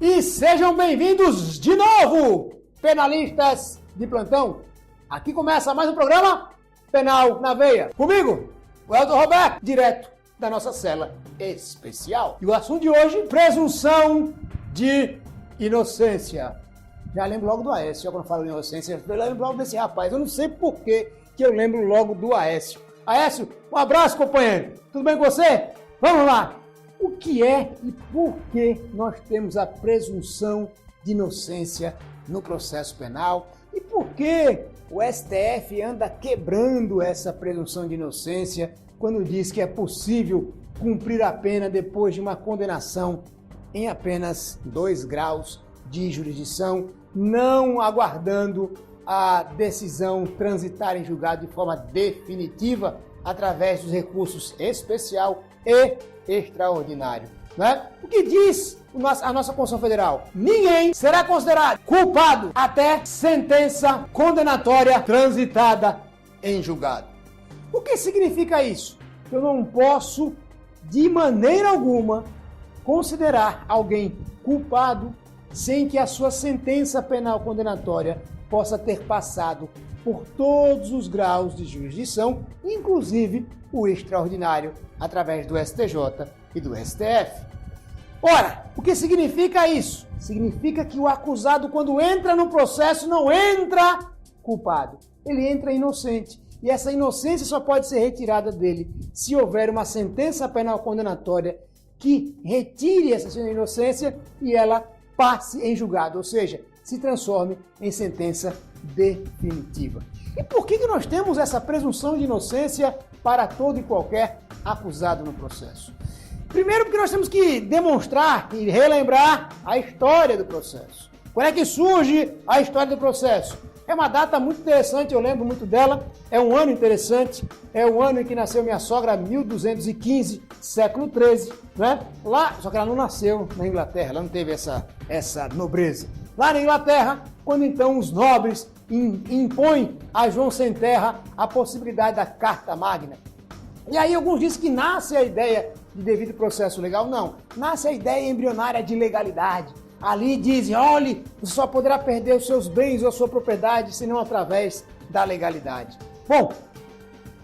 E sejam bem-vindos de novo, penalistas de plantão. Aqui começa mais um programa Penal na Veia. Comigo, o Elton Roberto, direto da nossa cela especial. E o assunto de hoje, presunção de inocência. Já lembro logo do Aécio, quando eu falo de inocência, eu lembro logo desse rapaz. Eu não sei por que eu lembro logo do Aécio. Aécio, um abraço, companheiro. Tudo bem com você? Vamos lá. O que é e por que nós temos a presunção de inocência no processo penal? E por que o STF anda quebrando essa presunção de inocência quando diz que é possível cumprir a pena depois de uma condenação em apenas 2 graus de jurisdição, não aguardando a decisão transitar em julgado de forma definitiva através dos recursos especial e extraordinário, né? O que diz a nossa Constituição Federal? Ninguém será considerado culpado até sentença condenatória transitada em julgado. O que significa isso? Eu não posso, de maneira alguma, considerar alguém culpado sem que a sua sentença penal condenatória possa ter passado por todos os graus de jurisdição, inclusive o extraordinário, através do STJ e do STF. Ora, o que significa isso? Significa que o acusado, quando entra no processo, não entra culpado. Ele entra inocente. E essa inocência só pode ser retirada dele se houver uma sentença penal condenatória que retire essa inocência e ela passe em julgado, ou seja, se transforme em sentença definitiva. E por que nós temos essa presunção de inocência para todo e qualquer acusado no processo? Primeiro, porque nós temos que demonstrar e relembrar a história do processo. Quando é que surge a história do processo? É uma data muito interessante, eu lembro muito dela, é um ano interessante, é o ano em que nasceu minha sogra, 1215, século XIII, né? Lá, só que ela não nasceu na Inglaterra, ela não teve essa nobreza. Lá na Inglaterra, quando então os nobres impõem a João Sem Terra a possibilidade da Carta Magna. E aí alguns dizem que nasce a ideia de devido processo legal. Não, nasce a ideia embrionária de legalidade. Ali dizem, olhe, você só poderá perder os seus bens ou a sua propriedade senão através da legalidade. Bom,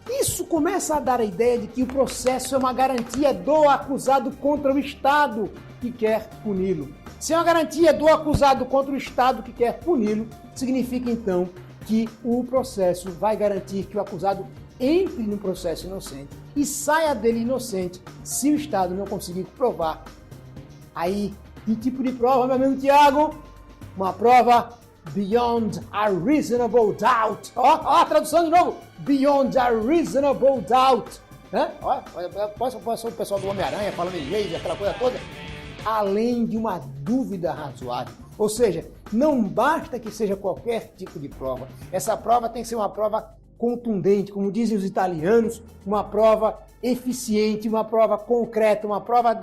isso começa a dar a ideia de que o processo é uma garantia do acusado contra o Estado que quer puni-lo. Se é uma garantia do acusado contra o Estado que quer puni-lo, significa então que o processo vai garantir que o acusado entre no processo inocente e saia dele inocente se o Estado não conseguir provar. Aí, que tipo de prova, meu amigo Tiago? Uma prova beyond a reasonable doubt. Ó, a tradução de novo. Beyond a reasonable doubt. Pode ser o pessoal do Homem-Aranha falando inglês, aquela coisa toda. Além de uma dúvida razoável. Ou seja, não basta que seja qualquer tipo de prova. Essa prova tem que ser uma prova contundente, como dizem os italianos, uma prova eficiente, uma prova concreta, uma prova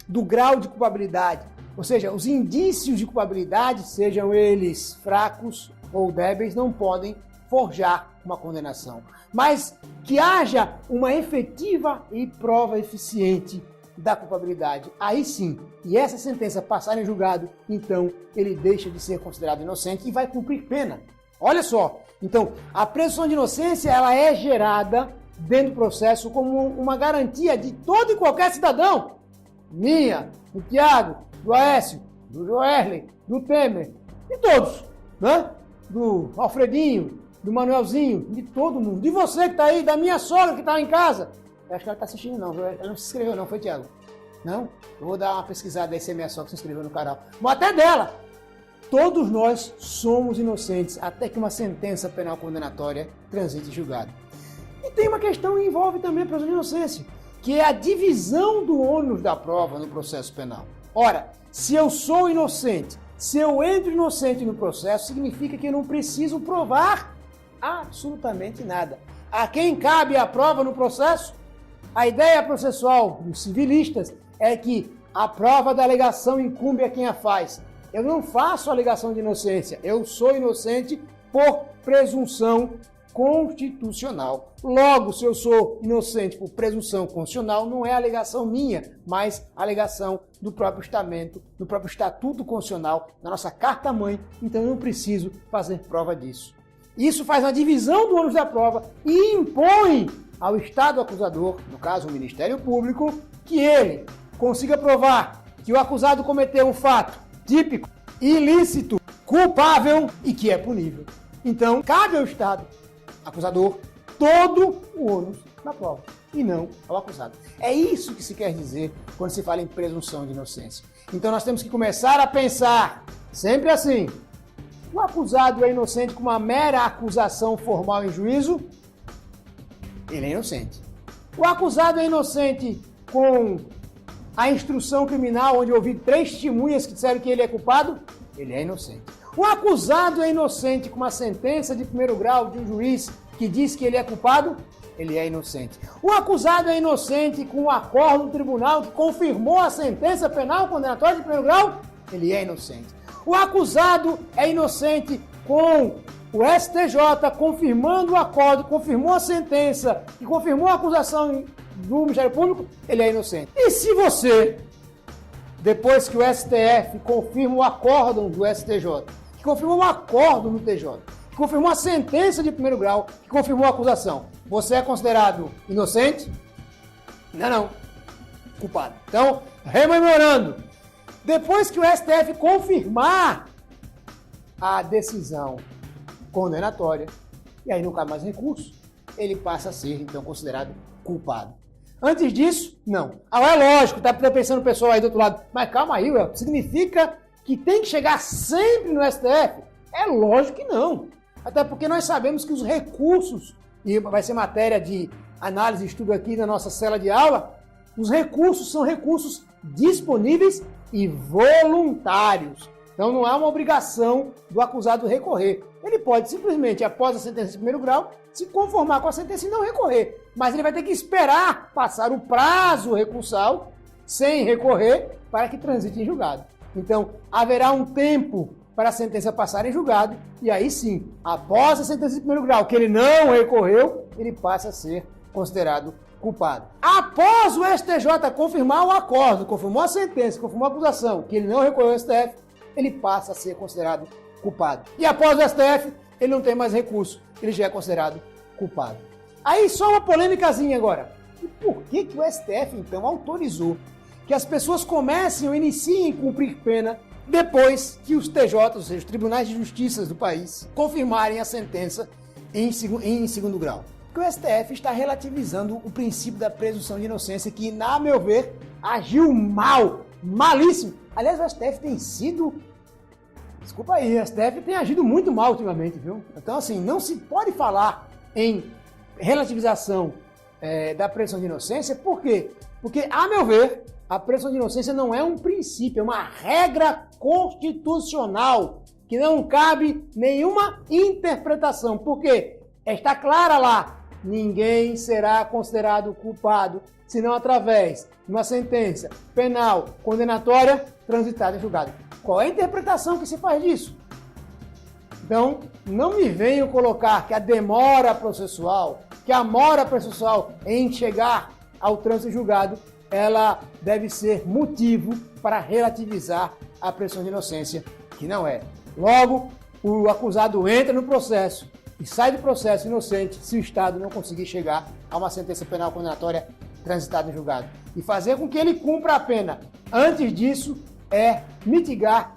do grau de culpabilidade. Ou seja, os indícios de culpabilidade, sejam eles fracos ou débeis, não podem forjar uma condenação. Mas que haja uma efetiva e prova eficiente da culpabilidade. Aí sim, e essa sentença passar em julgado, então ele deixa de ser considerado inocente e vai cumprir pena. Olha só, então a presunção de inocência ela é gerada dentro do processo como uma garantia de todo e qualquer cidadão, minha, do Tiago, do Aécio, do Joerley, do Temer, de todos, né? Do Alfredinho, do Manuelzinho, de todo mundo, de você que está aí, da minha sogra que está em casa. Eu acho que ela está assistindo não, ela não se inscreveu não, foi, Tiago? Não? Eu vou dar uma pesquisada aí se é minha sogra que se inscreveu no canal. Mas até dela! Todos nós somos inocentes até que uma sentença penal condenatória transite em julgado. E tem uma questão que envolve também a presunção de inocência, que é a divisão do ônus da prova no processo penal. Ora, se eu sou inocente, se eu entro inocente no processo, significa que eu não preciso provar absolutamente nada. A quem cabe a prova no processo? A ideia processual dos civilistas é que a prova da alegação incumbe a quem a faz. Eu não faço alegação de inocência, eu sou inocente por presunção constitucional. Logo, se eu sou inocente por presunção constitucional, não é alegação minha, mas alegação do próprio estamento, do próprio Estatuto Constitucional, da nossa Carta-Mãe, então eu não preciso fazer prova disso. Isso faz uma divisão do ônus da prova e impõe ao Estado acusador, no caso o Ministério Público, que ele consiga provar que o acusado cometeu um fato típico, ilícito, culpável e que é punível. Então, cabe ao Estado acusador todo o ônus da prova e não ao acusado. É isso que se quer dizer quando se fala em presunção de inocência. Então nós temos que começar a pensar sempre assim: o acusado é inocente com uma mera acusação formal em juízo? Ele é inocente. O acusado é inocente com a instrução criminal, onde eu ouvi 3 testemunhas que disseram que ele é culpado? Ele é inocente. O acusado é inocente com uma sentença de primeiro grau de um juiz que diz que ele é culpado? Ele é inocente. O acusado é inocente com o acordo do tribunal que confirmou a sentença penal condenatória de primeiro grau? Ele é inocente. O acusado é inocente com o STJ confirmando o acordo, confirmou a sentença e confirmou a acusação do Ministério Público? Ele é inocente. E se você, depois que o STF confirma o acórdão do STJ, que confirmou um acordo no TJ, que confirmou a sentença de primeiro grau, que confirmou a acusação, você é considerado inocente? Não. Culpado. Então, rememorando, depois que o STF confirmar a decisão condenatória, e aí não cabe mais recurso, ele passa a ser, então, considerado culpado. Antes disso, não. É lógico, tá pensando o pessoal aí do outro lado, mas calma aí, Ué, significa que tem que chegar sempre no STF? É lógico que não. Até porque nós sabemos que os recursos, e vai ser matéria de análise e estudo aqui na nossa sala de aula, os recursos são recursos disponíveis e voluntários. Então não há uma obrigação do acusado recorrer. Ele pode simplesmente, após a sentença de primeiro grau, se conformar com a sentença e não recorrer. Mas ele vai ter que esperar passar o prazo recursal sem recorrer para que transite em julgado. Então, haverá um tempo para a sentença passar em julgado e aí sim, após a sentença de primeiro grau, que ele não recorreu, ele passa a ser considerado culpado. Após o STJ confirmar o acordo, confirmou a sentença, confirmou a acusação, que ele não recorreu ao STF, ele passa a ser considerado culpado. E após o STF, ele não tem mais recurso, ele já é considerado culpado. Aí só uma polêmicazinha agora. E por que o STF, então, autorizou que as pessoas comecem ou iniciem cumprir pena depois que os TJs, ou seja, os tribunais de justiça do país, confirmarem a sentença em segundo grau? Porque o STF está relativizando o princípio da presunção de inocência que, na meu ver, agiu mal, malíssimo. Aliás, o STF tem sido... Desculpa aí, o STF tem agido muito mal ultimamente, viu? Então, assim, não se pode falar em relativização da presunção de inocência. Por quê? Porque, a meu ver, a presunção de inocência não é um princípio, é uma regra constitucional que não cabe nenhuma interpretação. Por quê? Está clara lá, ninguém será considerado culpado senão através de uma sentença penal condenatória transitada em julgado. Qual é a interpretação que se faz disso? Então, não me venham colocar que a demora processual, que a mora processual em chegar ao trânsito em julgado, ela deve ser motivo para relativizar a presunção de inocência, que não é. Logo, o acusado entra no processo e sai do processo inocente se o Estado não conseguir chegar a uma sentença penal condenatória transitada em julgado. E fazer com que ele cumpra a pena. Antes disso, é mitigar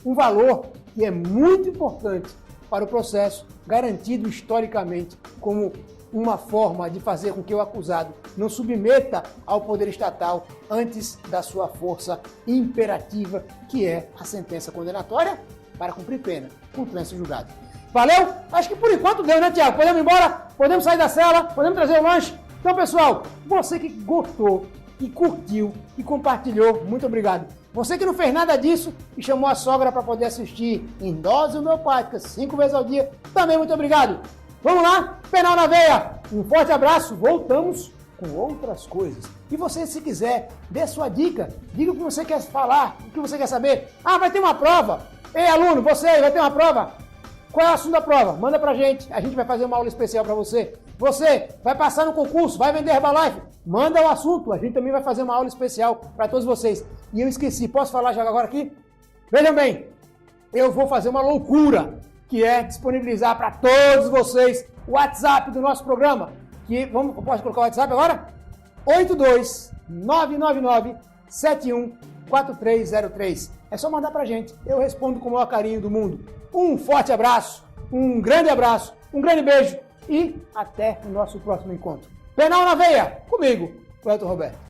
um valor que é muito importante para o processo, garantido historicamente como uma forma de fazer com que o acusado não submeta ao poder estatal antes da sua força imperativa, que é a sentença condenatória para cumprir pena, com trânsito julgado. Valeu? Acho que por enquanto deu, né, Tiago? Podemos ir embora? Podemos sair da cela? Podemos trazer o lanche? Então, pessoal, você que gostou, que curtiu, que compartilhou, muito obrigado. Você que não fez nada disso e chamou a sogra para poder assistir em dose homeopática 5 vezes ao dia, também muito obrigado. Vamos lá? Penal na veia. Um forte abraço. Voltamos com outras coisas. E você, se quiser, dê sua dica. Diga o que você quer falar, o que você quer saber. Ah, vai ter uma prova. Ei, aluno, você vai ter uma prova. Qual é o assunto da prova? Manda pra gente, a gente vai fazer uma aula especial para você. Você vai passar no concurso, vai vender Herbalife? Manda o assunto, a gente também vai fazer uma aula especial para todos vocês. E eu esqueci, posso falar já agora aqui? Vejam bem, eu vou fazer uma loucura, que é disponibilizar para todos vocês o WhatsApp do nosso programa. Posso colocar o WhatsApp agora? 82999714303. É só mandar pra gente, eu respondo com o maior carinho do mundo. Um forte abraço, um grande beijo e até o nosso próximo encontro. Penal na veia, comigo, o Elton Roberto.